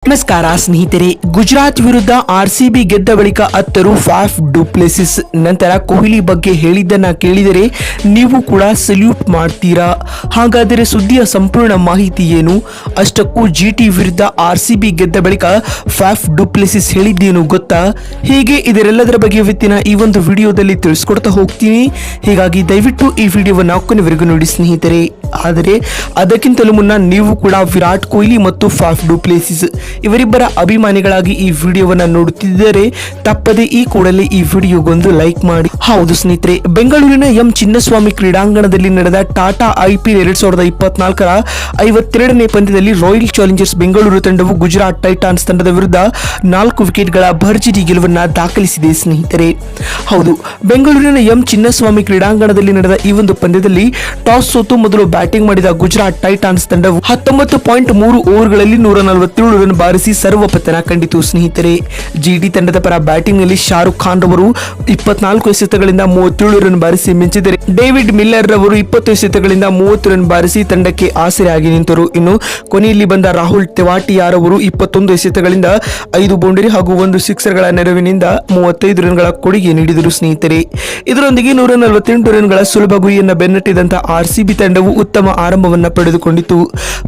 ನಮಸ್ಕಾರ ಸ್ನೇಹಿತರೆ, ಗುಜರಾತ್ ವಿರುದ್ಧ ಆರ್ಸಿಬಿ ಗೆದ್ದ ಬಳಿಕ ಅತ್ತರು ಫಾಫ್ ಡು ಪ್ಲೆಸಿಸ್ ನಂತರ ಕೊಹ್ಲಿ ಬಗ್ಗೆ ಹೇಳಿದ್ದನ್ನ ಕೇಳಿದರೆ ನೀವು ಕೂಡ ಸಲ್ಯೂಟ್ ಮಾಡ್ತೀರಾ. ಹಾಗಾದರೆ ಸುದ್ದಿಯ ಸಂಪೂರ್ಣ ಮಾಹಿತಿ ಏನು? ಅಷ್ಟಕ್ಕೂ ಜಿಟಿ ವಿರುದ್ಧ ಆರ್ಸಿಬಿ ಗೆದ್ದ ಬಳಿಕ ಫಾಫ್ ಡು ಪ್ಲೆಸಿಸ್ ಹೇಳಿದ್ದೇನು ಗೊತ್ತಾ? ಹೀಗೆ ಇದರೆಲ್ಲದರ ಬಗ್ಗೆ ಇವತ್ತಿನ ಈ ಒಂದು ವಿಡಿಯೋದಲ್ಲಿ ತಿಳಿಸ್ಕೊಡ್ತಾ ಹೋಗ್ತೀನಿ. ಹೀಗಾಗಿ ದಯವಿಟ್ಟು ಈ ವಿಡಿಯೋವನ್ನು ಕೊನೆವರೆಗೂ ನೋಡಿ ಸ್ನೇಹಿತರೆ. ಆದರೆ ಅದಕ್ಕಿಂತಲೂ ಮುನ್ನ ನೀವು ಕೂಡ ವಿರಾಟ್ ಕೊಹ್ಲಿ ಮತ್ತು ಫಾಫ್ ಡು ಪ್ಲೆಸಿಸ್ ಇವರಿಬ್ಬರ ಅಭಿಮಾನಿಗಳಾಗಿ ಈ ವಿಡಿಯೋವನ್ನ ನೋಡುತ್ತಿದ್ದರೆ ತಪ್ಪದೆ ಈ ಕೂಡಲೇ ಈ ವಿಡಿಯೋಗೊಂದು ಲೈಕ್ ಮಾಡಿ. ಹೌದು ಸ್ನೇಹಿತರೆ, ಬೆಂಗಳೂರಿನ ಎಂ ಚಿನ್ನಸ್ವಾಮಿ ಕ್ರೀಡಾಂಗಣದಲ್ಲಿ ನಡೆದ ಟಾಟಾ ಐಪಿಎಲ್ 2024ರ 52ನೇ ಪಂದ್ಯದಲ್ಲಿ ರಾಯಲ್ ಚಾಲೆಂಜರ್ಸ್ ಬೆಂಗಳೂರು ತಂಡವು ಗುಜರಾತ್ ಟೈಟಾನ್ಸ್ ತಂಡದ ವಿರುದ್ಧ 4 ವಿಕೆಟ್ಗಳ ಭರ್ಜರಿ ಗೆಲುವನ್ನ ದಾಖಲಿಸಿದೆ ಸ್ನೇಹಿತರೆ. ಹೌದು, ಬೆಂಗಳೂರಿನ ಎಂ ಚಿನ್ನಸ್ವಾಮಿ ಕ್ರೀಡಾಂಗಣದಲ್ಲಿ ನಡೆದ ಈ ಒಂದು ಪಂದ್ಯದಲ್ಲಿ ಟಾಸ್ ಸೋತು ಮೊದಲು ಬ್ಯಾಟಿಂಗ್ ಮಾಡಿದ ಗುಜರಾತ್ ಟೈಟಾನ್ಸ್ ತಂಡವು 19.3 ಓವರ್ಗಳಲ್ಲಿ 147 ರನ್ ಬಾರಿಸಿ ಸರ್ವಪತನ ಕಂಡಿತು ಸ್ನೇಹಿತರೆ. ಜಿಟಿ ತಂಡದ ಪರ ಬ್ಯಾಟಿಂಗ್ ನಲ್ಲಿ ಶಾರುಖ್ ಖಾನ್ ರವರು 24 ಎಸೆತಗಳಿಂದ 37 ರನ್ ಬಾರಿಸಿ ಮಿಂಚಿದರೆ ಡೇವಿಡ್ ಮಿಲ್ಲರ್ ರವರು 20 ಎಸೆತಗಳಿಂದ 30 ರನ್ ಬಾರಿಸಿ ತಂಡಕ್ಕೆ ಆಸರೆಯಾಗಿ ನಿಂತರು. ಇನ್ನು ಕೊನೆಯಲ್ಲಿ ಬಂದ ರಾಹುಲ್ ತೆವಾಟಿಯಾ ರವರು 21 ಎಸೆತಗಳಿಂದ 5 ಬೌಂಡರಿ ಹಾಗೂ 1 ಸಿಕ್ಸರ್ಗಳ ನೆರವಿನಿಂದ 35 ರನ್ಗಳ ಕೊಡುಗೆ ನೀಡಿದರು ಸ್ನೇಹಿತರೆ. ಇದರೊಂದಿಗೆ 148 ರನ್ಗಳ ಸುಲಭ ಗುರಿಯನ್ನು ಬೆನ್ನಟ್ಟಿದಂತ ಆರ್ಸಿಬಿ ತಂಡವು ಉತ್ತಮ ಆರಂಭವನ್ನ ಪಡೆದುಕೊಂಡಿತು.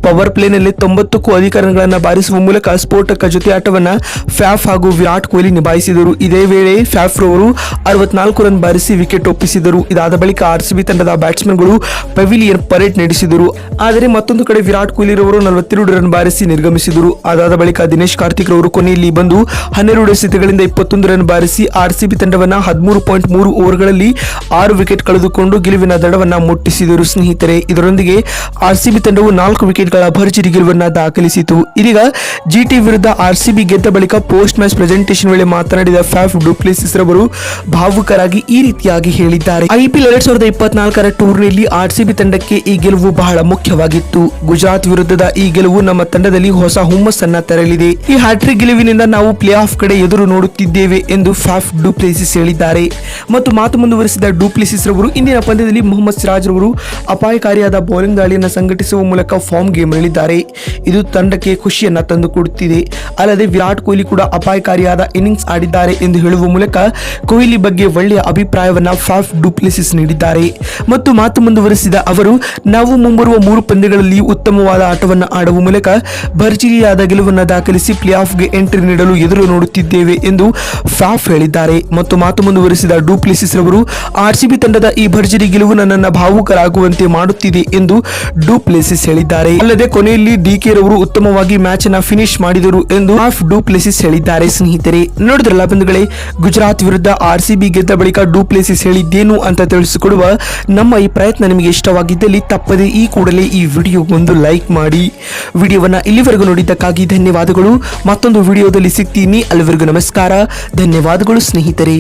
ಪವರ್ ಪ್ಲೇನಲ್ಲಿ 90ಕ್ಕೂ ಅಧಿಕ ರನ್ಗಳನ್ನು ಬಾರಿಸುವ ಮೂಲಕ ಸ್ಫೋಟಕ ಜೊತೆ ಆಟವನ್ನ ಫ್ಯಾಫ್ ಹಾಗೂ ವಿರಾಟ್ ಕೊಹ್ಲಿ ನಿಭಾಯಿಸಿದರು. ಇದೇ ವೇಳೆ ಫ್ಯಾಫ್ ರವರು 64 ರನ್ ಬಾರಿಸಿ ವಿಕೆಟ್ ಒಪ್ಪಿಸಿದರು. ಇದಾದ ಬಳಿಕ ಆರ್ಸಿಬಿ ತಂಡದ ಬ್ಯಾಟ್ಸ್ಮನ್ಗಳು ಪೆವಿಲಿಯನ್ ಪರೇಡ್ ನಡೆಸಿದರು. ಆದರೆ ಮತ್ತೊಂದು ಕಡೆ ವಿರಾಟ್ ಕೊಹ್ಲಿ ರವರು 42 ರನ್ ಬಾರಿಸಿ ನಿರ್ಗಮಿಸಿದರು. ಅದಾದ ಬಳಿಕ ದಿನೇಶ್ ಕಾರ್ತಿಕ್ ರವರು ಕೊನೆಯಲ್ಲಿ ಬಂದು 12 ಎಸೆತಗಳಿಂದ 21 ರನ್ ಬಾರಿಸಿ ಆರ್ಸಿಬಿ ತಂಡವನ್ನ 13.3 ಓವರ್ಗಳಲ್ಲಿ 6 ವಿಕೆಟ್ ಕಳೆದುಕೊಂಡು ಗೆಲುವಿನ ದಡವನ್ನ ಮುಟ್ಟಿಸಿದರು ಸ್ನೇಹಿತರೆ. ಇದರೊಂದಿಗೆ ಆರ್ಸಿಬಿ ತಂಡವು 4 ವಿಕೆಟ್ಗಳ ಭರ್ಜರಿ ಗೆಲುವನ್ನ ದಾಖಲಿಸಿತು. ಇದೀಗ ಜಿಟಿ ವಿರುದ್ಧ ಆರ್ಸಿಬಿ ಗೆದ್ದ ಬಳಿಕ ಪೋಸ್ಟ್ ಮ್ಯಾಚ್ ಪ್ರೆಸೆಂಟೇಷನ್ ವೇಳೆ ಮಾತನಾಡಿದ ಫಾಫ್ ಡು ಪ್ಲೆಸಿಸ್ ರವರು ಭಾವುಕರಾಗಿ ಈ ರೀತಿಯಾಗಿ ಹೇಳಿದ್ದಾರೆ. ಐಪಿಎಲ್ 2024ರ ಟೂರ್ನಿಯಲ್ಲಿ ಆರ್ಸಿಬಿ ತಂಡಕ್ಕೆ ಈ ಗೆಲುವು ಬಹಳ ಮುಖ್ಯವಾಗಿತ್ತು. ಗುಜರಾತ್ ವಿರುದ್ಧದ ಈ ಗೆಲುವು ನಮ್ಮ ತಂಡದಲ್ಲಿ ಹೊಸ ಹುಮ್ಮಸ್ಸನ್ನ ತರಲಿದೆ. ಈ ಹ್ಯಾಟ್ರಿಕ್ ಗೆಲುವಿನಿಂದ ನಾವು ಪ್ಲೇ ಆಫ್ ಕಡೆ ಎದುರು ನೋಡುತ್ತಿದ್ದೇವೆ ಎಂದು ಫಾಫ್ ಡು ಪ್ಲೆಸಿಸ್ ಹೇಳಿದ್ದಾರೆ. ಮತ್ತು ಮಾತು ಮುಂದುವರೆಸಿದ ಡು ಪ್ಲೆಸಿಸ್ ರವರು ಇಂದಿನ ಪಂದ್ಯದಲ್ಲಿ ಮೊಹಮ್ಮದ್ ಸಿರಾಜ್ ರವರು ಅಪಾಯಕಾರಿಯಾದ ಬೌಲಿಂಗ್ ದಾಳಿಯನ್ನು ಸಂಘಟಿಸುವ ಮೂಲಕ ಫಾರ್ಮ್ ಗೆ ಮರಳಿದ್ದಾರೆ. ಇದು ತಂಡಕ್ಕೆ ಖುಷಿಯನ್ನ ತಂದುಕೊಡುತ್ತಿದೆ. ಅಲ್ಲದೆ ವಿರಾಟ್ ಕೊಹ್ಲಿ ಕೂಡ ಅಪಾಯಕಾರಿಯಾದ ಇನ್ನಿಂಗ್ಸ್ ಆಡಿದ್ದಾರೆ ಎಂದು ಹೇಳುವ ಮೂಲಕ ಕೊಹ್ಲಿ ಬಗ್ಗೆ ಒಳ್ಳೆಯ ಅಭಿಪ್ರಾಯವನ್ನ ಫಾಫ್ ಡು ಪ್ಲೆಸಿಸ್ ನೀಡಿದ್ದಾರೆ. ಮತ್ತು ಮಾತು ಮುಂದುವರೆಸಿದ ಅವರು, ನಾವು ಮುಂಬರುವ 3 ಪಂದ್ಯಗಳಲ್ಲಿ ಉತ್ತಮವಾದ ಆಟವನ್ನು ಆಡುವ ಮೂಲಕ ಭರ್ಜರಿಯಾದ ಗೆಲುವನ್ನು ದಾಖಲಿಸಿ ಪ್ಲೇ ಆಫ್ ಗೆ ಎಂಟ್ರಿ ನೀಡಲು ಎದುರು ನೋಡುತ್ತಿದ್ದೇವೆ ಎಂದು ಫಾಫ್ ಹೇಳಿದ್ದಾರೆ. ಮತ್ತು ಮಾತು ಮುಂದುವರೆಸಿದ ಡು ಪ್ಲೆಸಿಸ್ ರವರು, ಆರ್ಸಿಬಿ ತಂಡದ ಈ ಭರ್ಜರಿ ಗೆಲುವು ನನ್ನನ್ನು ಭಾವುಕರಾಗುವಂತೆ ಮಾಡುತ್ತಿದೆ ಎಂದು ಡು ಪ್ಲೆಸಿಸ್ ಹೇಳಿದ್ದಾರೆ. ಅಲ್ಲದೆ ಕೊನೆಯಲ್ಲಿ ಡಿಕೆ ರವರು ಉತ್ತಮವಾಗಿ ಮ್ಯಾಚ್ ಅನ್ನ ಫಿನಿಶ್ ಮಾಡಿದರು ಎಂದು ಫಾಫ್ ಡು ಪ್ಲೆಸಿಸ್ ಹೇಳಿದ್ದಾರೆ. ಸ್ನೇಹಿತರೆ, ನೋಡಿದ್ರಲ್ಲ ಬಂಧುಗಳೇ, ಗುಜರಾತ್ ವಿರುದ್ಧ ಆರ್ಸಿಬಿ ಗೆದ್ದ ಬಳಿಕ ಡು ಪ್ಲೆಸಿಸ್ ಹೇಳಿದ್ದೇನು ಅಂತ ತಿಳಿಸಿಕೊಡುವ ನಮ್ಮ ಈ ಪ್ರಯತ್ನ ನಿಮಗೆ ಇಷ್ಟವಾಗಿದ್ದಲ್ಲಿ ತಪ್ಪದೆ ಈ ಕೂಡಲೇ ಈ ವಿಡಿಯೋಗೊಂದು ಲೈಕ್ ಮಾಡಿ. ವಿಡಿಯೋವನ್ನ ಇಲ್ಲಿವರೆಗೂ ನೋಡಿದ್ದಕ್ಕಾಗಿ ಧನ್ಯವಾದಗಳು. ಮತ್ತೊಂದು ವಿಡಿಯೋದಲ್ಲಿ ಸಿಗ್ತೀನಿ. ಅಲ್ಲಿವರೆಗೂ ನಮಸ್ಕಾರ, ಧನ್ಯವಾದಗಳು ಸ್ನೇಹಿತರೆ.